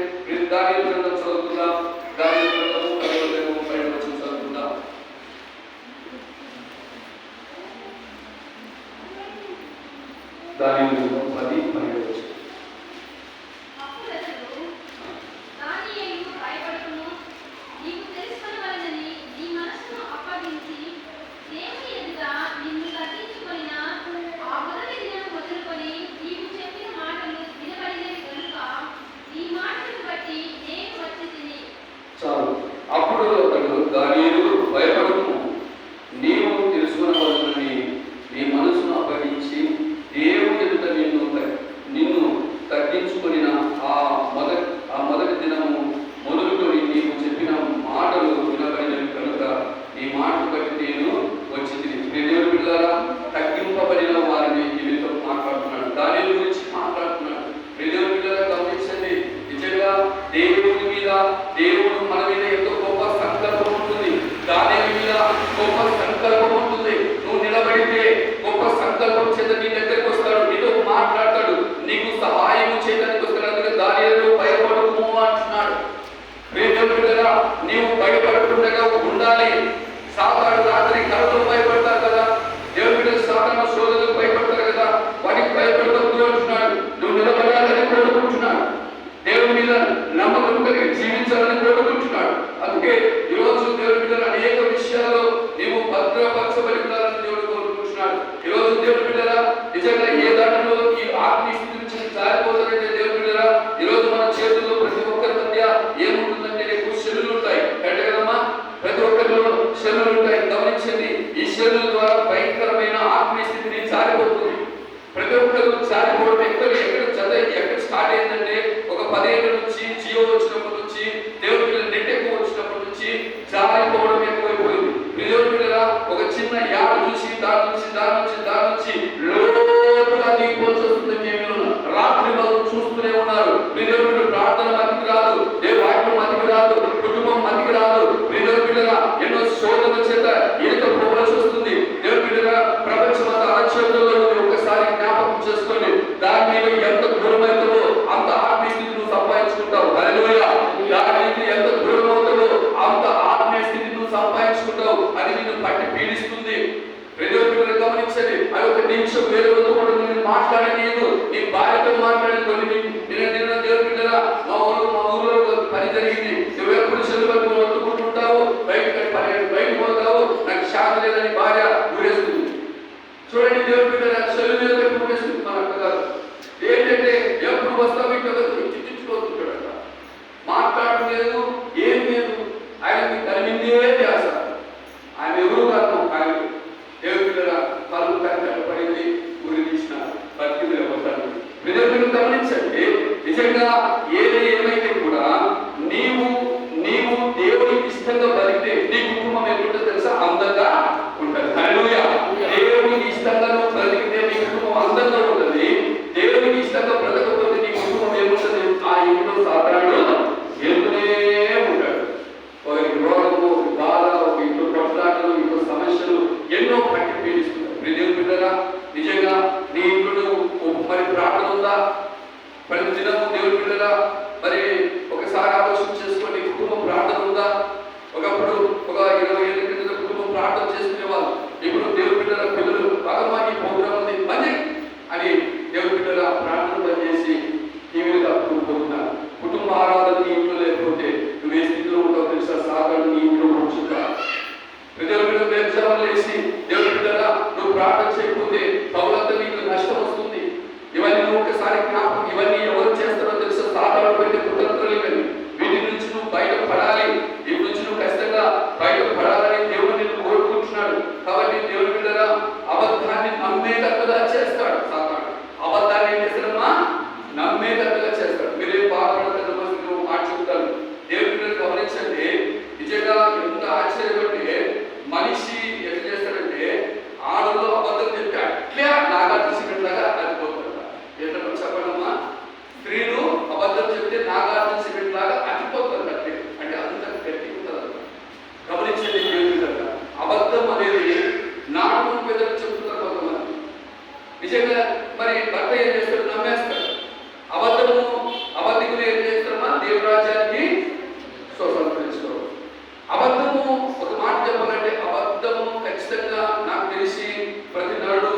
దానియేలు గ్రంథం చదువుకుందాం. దానియేలు గ్రంథము 10వ వచనం చదువుకుందాం. దానియేలు గ్రంథం 10:12 వచనం. అప్పుడు అతడు దానియేలు భయపడకుము, నీవు తెలుసుకునవలెనని నీ మనసును అప్పగించి దేవుని ఎదుట నిన్ను తగ్గించుకొనిన ఆ మొదటి దినము మొదలుకొని నీవు చెప్పిన మాటలు వినబడినవి కనుక నీ మాటలు బట్టి నేను వచ్చింది. దేవుడి పిల్లలారా, తగ్గింపబడిన వారిని వీరితో మాట్లాడుతున్నాడు. దానియేలు గురించి మాట్లాడుతున్నాడు. దేవుడి పిల్లలారా గమనించండి. నిజంగా దేవుడి మీద దేవుడు మన మీద ఎంతో గొప్ప సంకల్పం ఉంటుంది. దానియేలు మీద గొప్ప సంకల్పం ఉంటుంది. నువ్వు నిలబడితే గొప్ప సంకల్పం చేత నీ దగ్గరికి వస్తాడు, నీతో మాట్లాడతాడు, నీకు సహాయం చేయడానికి వస్తాడు. అందుకే దానియేలు భయపడకుము అంటున్నాడు. దేవుడి పిల్లలారా, నీవు భయపడకుండా ఉండాలి. సాతాను రాత్రి కలతో భయపడతారు కదా, దేవుడి బిడ్డలు సాతాను శోధనకు భయపడతారు కదా, వాటికి భయపడవద్దు అంటున్నాడు. నువ్వు నిలబడాలని కోరుకుంటున్నాడు. దేవుడి మీద నమ్మకం కలిగి జీవించాలని కోరుకుంటున్నాడు. అందుకే ఈరోజు దేవుడి బిడ్డలు అనేక విషయాల్లో నీవు భద్రపరచబడి ఉండాలని దేవుడు కోరుకుంటున్నాడు. ఈరోజు దేవుడి బిడ్డల నిజంగా ఏ దాంట్లో ఈ ఆత్మీయ స్థితి నుంచి జారిపోతారంటే దేవుడి బిడ్డల ఈరోజు మన చేతుల్లో ప్రతి ఒక్కరి మధ్య ఏముంటుందంటే ఎక్కువ శరీరాలు ఉంటాయి. అంటే కదమ్మా, ప్రతి ఒక్కరిలో శరీరాలు ఉంటాయి. గమనించండి, ఈ శరీరం ద్వారా భయంకరమైన ఆత్మీయ స్థితిని జారిపోతుంది. ప్రతి ఒక్కరు జారిపోవడం ఎక్కడ స్టార్ట్ అయిందంటే ఒక 10 ఏళ్ళ నుంచి జియో వచ్చినప్పటి నుంచి దేవుడి పిల్లల నెట్ ఎక్కువ వచ్చినప్పటి నుంచి జారిపోవడం ఎక్కువైపోయింది. దేవుడి పిల్లల ఒక చిన్న యాడ చూసి దాని నుంచి లోతుగా దిగిపోవచ్చు వస్తుంది. మేము రాత్రి వాళ్ళు చూస్తూనే ఉన్నారు. దేవుడి పిల్లలు ప్రార్థన మతికి రాదు, దేవుడి వాక్యం మతికి రాదు, కుటుంబం మతికి రాదు. దేవుడి పిల్లల ఎన్నో శోధన చేత ఈత పోవలసి వస్తుంది. దేవుడి పిల్లల ప్రపంచమంతా అరచేతుల్లో ఒకసారి జ్ఞాపకం చేసుకొని దాని మీద ఎంత దూరమైతుందో అంత ఆత్మీయ స్థితి నువ్వు సంపాదించుకుంటావు. హల్లెలూయా. దాని మీద ఎంత దూరం అవుతుందో అంత ఆత్మీయ స్థితి నువ్వు సంపాదించుకుంటావు. అది నిన్ను పట్టి పీడిస్తుంది. ప్రతి ఒక్కరు గమనించండి. అది ఒక నిమిషం వేరే వద్ద కూడా నేను మాట్లాడలేదు, నీ భార్యతో మాట్లాడేది కొన్ని నిన్న దేవుని బిడ్డరా మా ఊళ్ళో పని జరిగింది, నువ్వు ఎప్పుడు సెలవు వట్టుకుంటుంటావు, బయటకు పోతావు, నాకు శాంతి లేదని భార్య ఊరేస్తుంది. చూడండి దేవుని బిడ్డరా, సెలవు మీద ఊరేస్తుంది మన అక్కగారు. ఏంటంటే ఎప్పుడు వస్తావు ఇంట్లో చిచ్చుకోతుంటాడట, మాట్లాడడం లేదు, ఏం లేదు, ఆయనకి కలిగిందే ధ్యాస. ఆయన ఎవరు కాదు, ఆయన దేవుని బిడ్డరా కళ్ళు కట్టబడింది, ఊరి తీసిన బతికి పోతాడు. మీరు గమనించండి, నిజంగా ఏమైతే కూడా నీవు దేవునికి ఇష్టంగా బతికితే నీ కుటుంబం ఎట్లుంటుందో తెలుసా? అందంగా ఉంటుంది. హల్లెలూయా. దేవునికి ఇష్టంగా నువ్వు బ్రతికితే నీ కుటుంబం అందంగా ఉంటుంది. దేవునికి ఇష్టంగా బ్రతకపోతే నీ కుటుంబం ఏముంటుంది? ఆ ఇంట్లో సాధారణ వెళ్తూనే ఉంటాడు. ఒకరికి రోగము, బాధ, ఒక ఇంట్లో కొట్లాటలు, ఇంట్లో సమస్యలు ఎన్నో పట్టి పీడిస్తున్నారు. దేవుని బిడ్డరా, నిజంగా నీ ఇంట్లో మరి ప్రార్థన ఉందా? ప్రతి దినము దేవుని బిడ్డరా మరి ఒకసారి ఆలోచన చేసుకోండి, కుటుంబం ప్రార్థన ఉందా? ఒకప్పుడు ఒక 20 ఏళ్ళ క్రితం కుటుంబం ప్రార్థన చేసుకునేవాళ్ళు. ఇప్పుడు దేవుని బిడ్డల పిల్లలు బాగా ఈ ప్రోగ్రాం ఉంది పని అని దేవుని బిడ్డల ప్రార్థన పని చేసి టీవీలు కప్పుకుంటున్నారు. కుటుంబ ఆరాధన నీ ఇంట్లో లేకపోతే నువ్వు ఏ స్థితిలో ఉంటావు తెలుసా? సాధారణ నీ ఇంట్లో కూర్చుంటా. దేవుని బిడ్డ వ్యవసాయం వేసి దేవుని బిడ్డల నువ్వు ప్రార్థన చేయకపోతే పౌలంతా నీకు నష్టం వస్తుంది. ఇవన్నీ నువ్వు ఒకసారి జ్ఞాపకం, ఇవన్నీ ఎవరు చేస్తారో తెలుసా? సాధారణ పెట్టే కుతంత్రాలు ఇవన్నీ. వీటి నుంచి నువ్వు బయటపడాలి, వీటి నుంచి నువ్వు ఖచ్చితంగా బయటపడాలని దేవుడు నిన్ను కోరుకుంటున్నాడు. కాబట్టి దేవుని బిడ్డరా అబద్ధాన్ని నమ్మేటట్టుగా చేస్తాడు సాధారణ. అబద్ధాన్ని ఏం చేస్తాడమ్మా? నమ్మేటట్టుగా చేస్తాడు. మీరేం బాధపడతారు, నువ్వు మాట చెప్తాను. దేవుని బిడ్డలు గమనించండి, నిజంగా ఎంత ఆశ్చర్యపడితే మనిషి ఎట్లా చేస్తాడంటే ఆడలో అబద్ధం చెప్పి అట్లే నాగార్జున సిమెంట్ లాగా అతిపోతాడు. ఎట్లా చెప్పడమ్మా? స్త్రీలు అబద్ధం చెప్తే నాగార్జున సిమెంట్ లాగా అతిపోతారు అట్లే, అంటే అంత గట్టి ఉంటుంది. గమనించండి దేవుని, అబద్ధం అనేది నాటకం పెద్దలు చెప్తున్నారు కొంతమంది. నిజంగా మరి భర్త ఏం చేస్తాడు? నమ్మేస్తాడు. అబద్ధికులు ఏం చేస్తారమ్మా? దేవురాజ్యానికి స్వతంత్రించుకోవాలి. అబద్ధము ఒక మాట చెప్పాలంటే అబద్ధము ఖచ్చితంగా నాకు తెలిసి ప్రతి నరుడు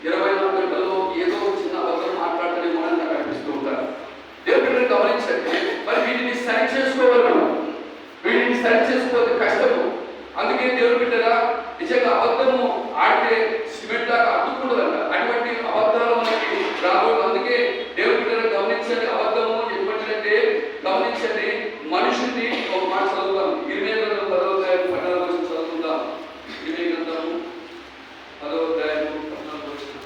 24 గంటల్లో ఏదో చిన్న అబద్ధం మాట్లాడతానేమో అని నాకు అనిపిస్తూ ఉంటారు. దేవుడిని గమనించండి, మరి వీటిని సరి చేసుకోవాలి. వీటిని సరి చేసుకోవద్దు, కష్టము. అందుకే దేవుడి బిడ్డరా నిజంగా అబద్ధము ఆడితే సిమెంట్ లాగా అడ్డుకుంటుందంట. అటువంటి అబద్ధాలు మనకి రాకూడదు. అందుకే దేవుడి బిడ్డరా గమనించండి, అబద్ధము ఎటువంటిదంటే గమనించండి, మనుషుల్ని ఒక మాట చదువుతాం. 20 గంటలు 10వ అధ్యాయం 14వ వచనం చదువుకుందాం. 20 గంటలు 10వ అధ్యాయం 14వ వచనం.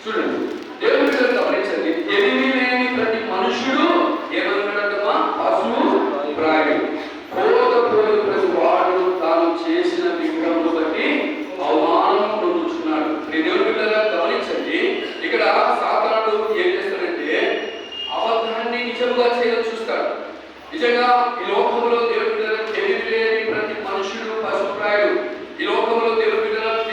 చూడండి దేవుని బిడ్డలు గమనించండి, తెలివి లేని ప్రతి మనుషుడు ఏమన్నాడమ్మా? పశువు ప్రాయుడు. కోతపోయిన ప్రతి వాడు తాను చేసిన విగ్రహమును బట్టి అవమానం పొందుతున్నాడు. దేవుని బిడ్డలుగా గమనించండి, ఇక్కడ సాతానుడు ఏం చేస్తాడంటే అబద్ధాన్ని నిజంగా చేయడం చూస్తాడు. నిజంగా ఈ లోకంలో దేవుని బిడ్డలకు తెలివి లేని ప్రతి మనుషుడు పశువు ప్రాయుడు. ఈ లోకంలో దేవుని బిడ్డలకు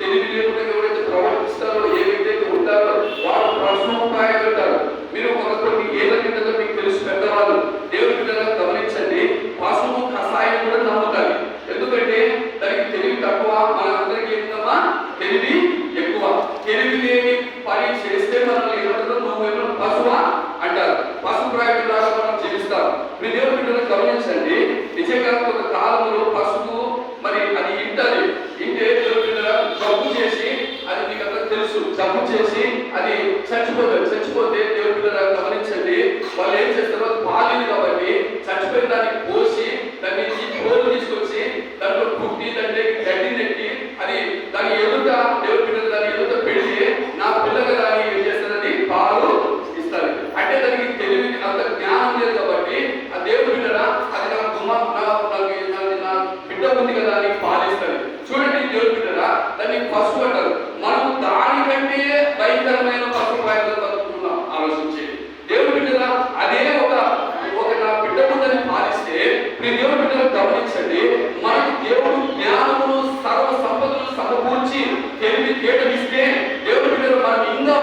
తెలివి లేకుండా ఎవరైతే ప్రవర్తిస్తారో, ఏవైతే ఉంటారో వాడు పశువు ప్రాయుడు అంటారు. మీరు కొన్ని ఏళ్ళ కింద మీకు తెలుసు పెద్దవాళ్ళు. దేవుని బిడ్డలకు గమనించండి, పశువు కషాయం కూడా నమ్ముతారు. ఎందుకంటే దానికి తెలివి తక్కువ, మనందరికీ ఏంటమ్మా? తెలివి ఎక్కువ. తెలివి లేని పని చేస్తే మనల్ని ఏమంటారు? నువ్వేమో పశువా అంటారు. పశు ప్రాయుడులాగా మనం జీవిస్తాం. మీ దేవుని బిడ్డలకు గమనించండి, నిజంగా ఒక కాలంలో పశువు మరి అది ఇంటే దేవుని బిడ్డల జబ్బు చేసి, అది మీకు అందరికి తెలుసు, జబ్బు చేసి అది చచ్చిపోతే దేవుని బిడ్డలకు గమనించండి, వాళ్ళు ఏం చేస్తారో పాలింది కాబట్టి చచ్చిపోయిన దానికి పోసి దాన్ని కోలు తీసుకొచ్చి దాంట్లో పుట్టి దాంట్లో గడ్డి నెట్టి అది దాని ఎదుట దేవుని బిడ్డలు దాని ఎదుట పెడితే నా పిల్లగా దాన్ని ఏం చేస్తారని పాలు ఇస్తారు. అంటే దానికి తెలివి అంత జ్ఞానం లేదు కాబట్టి ఆ దేవుని బిడ్డ అది నా బిడ్డ ఉంది కదా అని పాలిస్తారు. చూడండి దేవుని బిడ్డ దాన్ని పశువు అంటారు. మనం దానికంటే భయంకరమైన పశు ప్రాయంలో బతుకుతున్నాం. ఆలోచించి దేవుని బిడ్డ అదే ఒక నా బిడ్డ ఉందని పాలిస్తే దేవుని బిడ్డను గమనించండి, మనకి దేవుడు జ్ఞానమును సర్వ సంపదను సమకూర్చి తెలివి కేటమిస్తే దేవుని బిడ్డలు మనం ఇంకా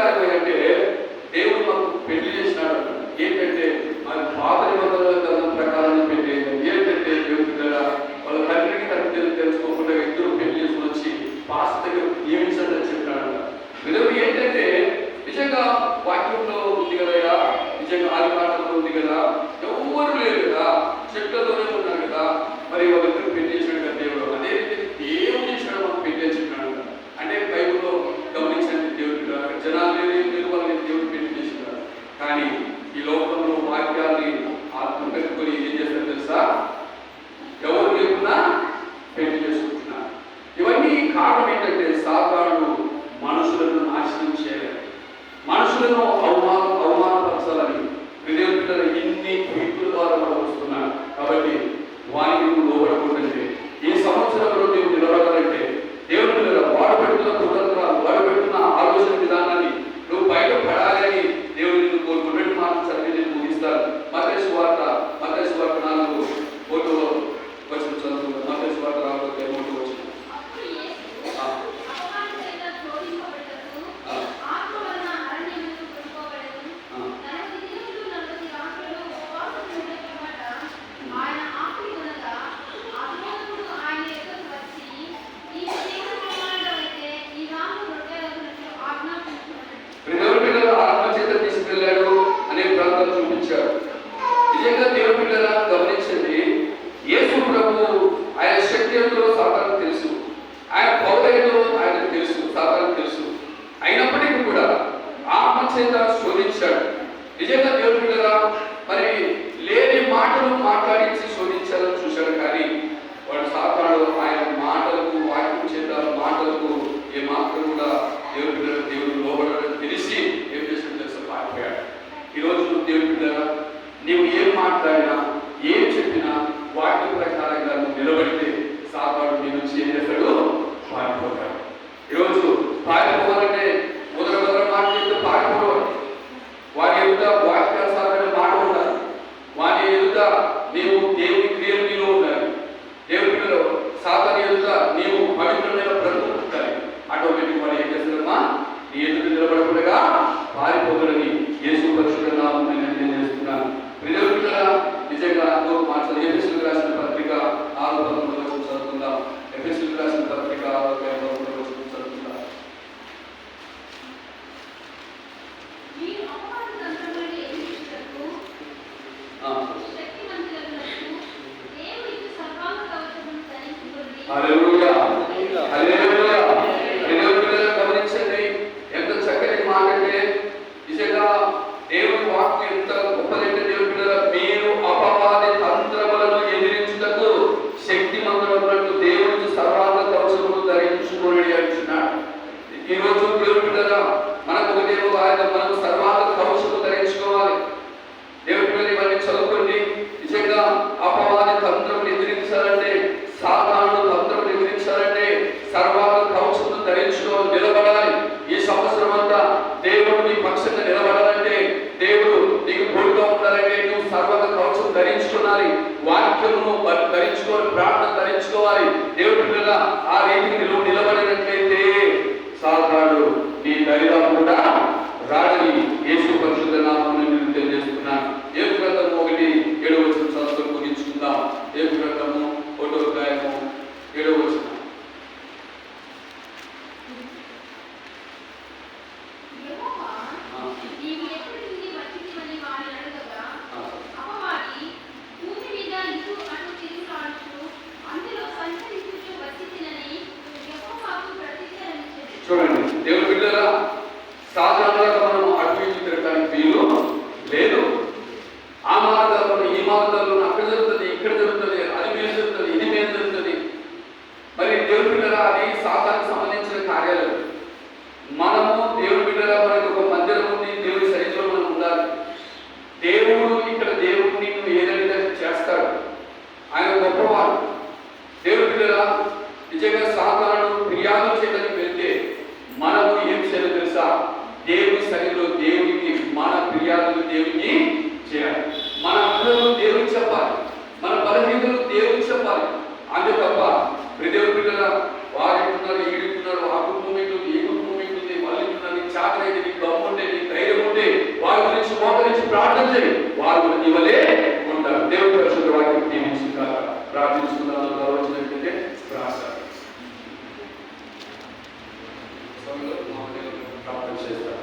కార్యం అంటే దేవుడు మాకు పెళ్లి చేసినాడు. ఏంటంటే అది పాత నిబంధనల గ్రంథం ప్రకారం పెట్టేది. ఏంటంటే దేవుడి దగ్గర వాళ్ళ తండ్రికి తండ్రి తెలుసుకోకుండా ఇద్దరు పెళ్లి చేసుకుని వచ్చి పాస్ దగ్గర నియమించండి అని చెప్పినాడు. విధులు ఏంటంటే నిజంగా వాక్యంలో ఉంది కదయా, నిజంగా ఆది పాటలో ఉంది కదా, ఎవరు లేరు కదా, చెట్లతోనే ఉన్నారు కదా, మరి వాళ్ళిద్దరు పెళ్లి చేశాడు కదా దేవుడు. అదే దేవుడు చేశాడు మాకు పెళ్లి చెప్పినాడు. అంటే బైబుల్లో గమనించండి, దేవుడు జనాలు లేదు వాళ్ళని దేవుడు పెళ్లి చేసినాడు. కానీ ఈ లోకంలో వాక్యాన్ని ఆత్మ పెట్టుకొని ఏం చేస్తారు తెలుసా? ఎవరు లేకున్నా పెళ్లి చేసుకుంటున్నారు. ఇవన్నీ కారణం ఏంటంటే సాతానుడు మనుషులను నాశనం చేయాలి, మనుషులను అవమానపరచాలని దేవుని పిల్లలు ఇన్ని క్రీస్తుల ద్వారా మనం వస్తున్నారు. కాబట్టి వారికి నువ్వు లోబడకూడదంటే, ఈ సంవత్సరంలో నువ్వు నిలబడాలంటే దేవుని పిల్లలు వాడు పెడుతున్న కుతంత్రాలు, వాడు పెడుతున్న ఆలోచన విధానాన్ని నువ్వు బయట పడాలని దేవుని నిన్ను కోరుకు. 2 మాటలు చదివి నేను ముగిస్తాను. మత్తయి సువార్త 4 వచ్చిన చదువు. మత్తయి సువార్త 4 వచ్చిన ఆత్మచేత తీసుకెళ్ళాడు అనే ప్రాంతం చూపించాడు. నిజంగా దేవుని బిడ్డలా గమనించండి, యేసు ప్రభు ఆయన శక్తి ఎంతో సాతానుకు తెలుసు, ఆయన పవర్ ఏంటో ఆయనకు తెలుసు, సాతానుకు తెలుసు. అయినప్పటికీ కూడా ఆత్మచేత శోధించాడు. నిజంగా దేవుని బిడ్డలా మరి లేని మాటలు మాట్లాడించి శోధించాలని చూశాడు. కానీ వాడు సాతానుడు ఆయన మాటలకు, వాక్యం చేత మాటలకు ఏ మాత్రం కూడా దేవుని బిడ్డలు దేవుడు లోబడని తెలిసి ఏం చేశాడు తెలుసా? పారిపోయాడు. ఈరోజు దేవుని బిడ్డలా నీవు ఏం మాట్లాడినా ఏం చెప్పినా వాక్య ప్రకారంగా నువ్వు నిలబడితే సాతానుడు నీ నుంచి ఏం చేస్తాడు? పారిపోతాడు. ఈరోజు పారిపోవాలంటే మొదల మాట్లాడితే పారిపోవాలి. వారి ఎదుట వాక్యానుసారమైన మాట ఉండాలి. వారి ఎదుట నీవు దేవుని క్రియలు నీలో ఉండాలి. దేవునిలో సాతాను ఎదుట నీవు పవిత్రమైన బ్రతుకు ఉండాలి. ఆటోమేటిక్ వాడు ఏం చేస్తాడమ్మా? నీ ఎదుట నిలబడకుండా పారిపోగలని యేసు పరిశుద్ధ నామమున నేను చేస్తున్నాను. నిజంగా మాట్లాడు. ఎఫెసీయులకు రాసిన పత్రిక 6:11 చదువుకుందాం. ఎఫెసీయులకు రాసిన పత్రిక 6:11 చదువుకుందాం. హల్లెలూయా, హల్లెలూయా. గమనించండి, ఎంత చక్కని మాట అంటే నిజంగా దేవుని వాక్యం ఎంత గొప్పదంటే దేవుని పిల్లల మీరు అపవాది తంత్రములను ఎదిరించుటకు శక్తిమంతులైనట్టు దేవుని సర్వాంగ కవచములు ధరించుకొని అంటున్నాడు. ఈరోజు దేవుని పిల్లల మనకు ఒకటేమో ఆయన మనకు సర్వాంగ కవచములు ధరించుకోవాలి. దేవుని పిల్లలు ఇవన్నీ చదువుకోండి. నిజంగా అపవాది తంత్రములు ఎదిరించాలంటే, సాతానుడు తంత్రములు ఎదిరించాలంటే సర్వాంగ కవచములు ధరించుకోవాలి, నిలబడాలి. ఈ సంవత్సరం అంతా దేవుడు నీ పక్షంగా నిలబడాలంటే, దేవుడు నీకు తోడుగా ఉండాలంటే నువ్వు సర్వాంగ కవచం ధరించుకోవాలి, వాక్యమును ధరించుకోవాలి, ప్రార్థన ధరించుకోవాలి. దేవుడి పిల్లల ఆ రీతికి నువ్వు నిలబడినట్లయితే సాతానుడు నీ దరిదాపు కూడా రాడని యేసు పరిశుద్ధ నామమున నేను తెలియజేస్తున్నాను. యేసు గ్రంథము 1:7 చదువుకొని ముగించుకుందాం. యేసు గ్రంథము 1:7 చూడండి. దేవుని బిడ్డల సాధారణంగా మనం అటు ఇటు తిరగడానికి వీలు లేదు. ఆ మార్గాల్లో ఈ మార్గాల్లో అక్కడ జరుగుతుంది, ఇక్కడ జరుగుతుంది, అది మీద జరుగుతుంది, ఇది మీద జరుగుతుంది. మరి దేవుని బిడ్డల అది సాతానికి సంబంధించిన కార్యాలు. మనము దేవుని బిడ్డల మనకి ఒక మందిరం ఉంది, దేవుని సన్నిధిలో మనం ఉండాలి. దేవుడు ఇక్కడ దేవుడు నిన్ను ఏదైనా చేస్తాడు, ఆయన గొప్పవాడు. దేవుని బిడ్డల నిజంగా సాతానుడు ఫిర్యాదు చేయడానికి వెళ్తే మనము ఏం చేయాలి తెలుసా? దేవుని సన్నిధిలో దేవునికి మన ఫిర్యాదులు దేవునికి చేయాలి. మన అందరూ దేవునికి చెప్పాలి, మన బలహీనతలు దేవునికి చెప్పాలి. అంతే తప్ప దేవుని బిడ్డల వారు ఇస్తున్నారు, ఈడుతున్నారు, ఆ కుటుంబం ఏంటుంది, ఈ కుటుంబం ఏంటుంది, వాళ్ళు ఇస్తున్నారు, చాకరైతే నీకు వారు ఇవ్వలే ఉంటారు. దేవుడి పరిశుద్ధ వాక్యం దీవించుగా ప్రార్థించుకున్నాను. గౌరవించినట్లయితే ప్రార్థన ప్రార్థన చేస్తారు.